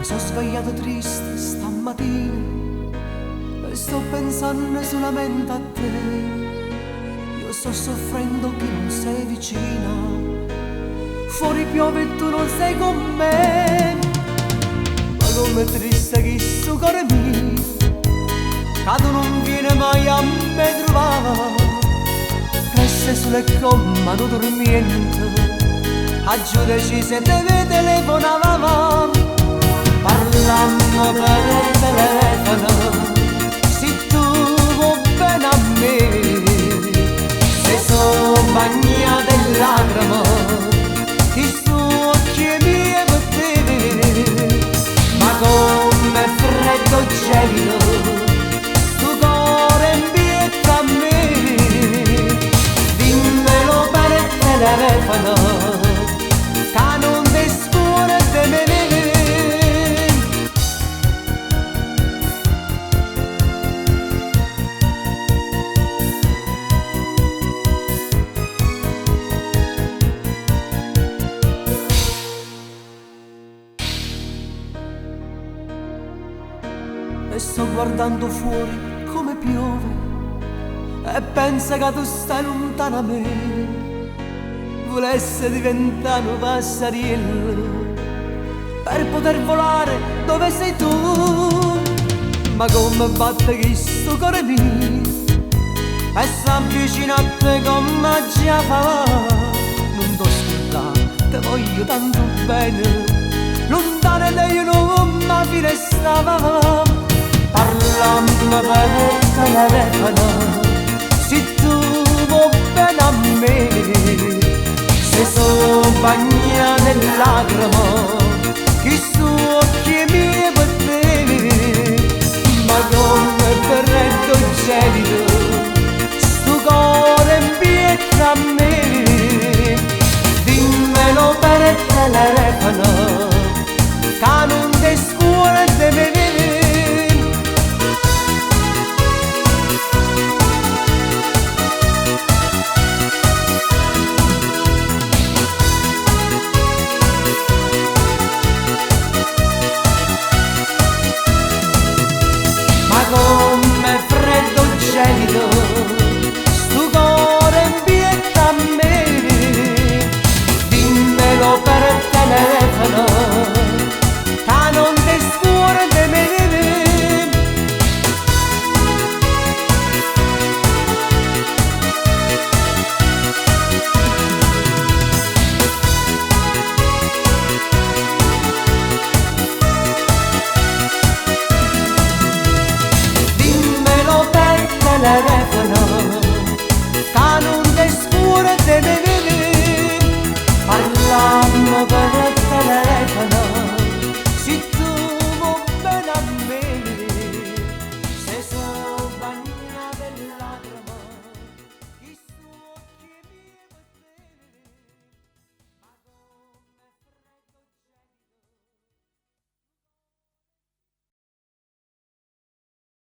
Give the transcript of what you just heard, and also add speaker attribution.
Speaker 1: Mi sono svegliato triste stamattina e sto pensando solamente a te. Io sto soffrendo che non sei vicina, fuori piove e tu non sei con me. Ma come triste che sto cuore mio, che tu non vieni mai a me trovare. Resta sulle gomme non dormiente, aggiudici se te telefonavamo, parlando per il telefono. Se tu vuoi bene a me, se sono bagnata in lacrime, ti sto occhi miei per te. Ma come freddo gelido, sto cuore invietta a me. Dimmelo per il telefono, che non ti scura di me. E sto guardando fuori come piove e pensa che tu stai lontano da me. Volesse diventare un passariello per poter volare dove sei tu. Ma come batte che sto cuore mio e s'avvicina a te come già fa. Non t'ho scordato, te voglio tanto bene, lontano da io non mi finestrava. Parlando per il telefono, se tu vuoi bene a me, se sono bagnata in lacrime, che sto occhi miei per te. Ma come freddo gelido, sto cuore invietta a me. Dimmelo per il telefono, che non ti scura di me. Come freddo gelido, sto cuore invietta a me. Dimmelo per il telefono, che non ti scura di me. Telefono, che non ti scura di me.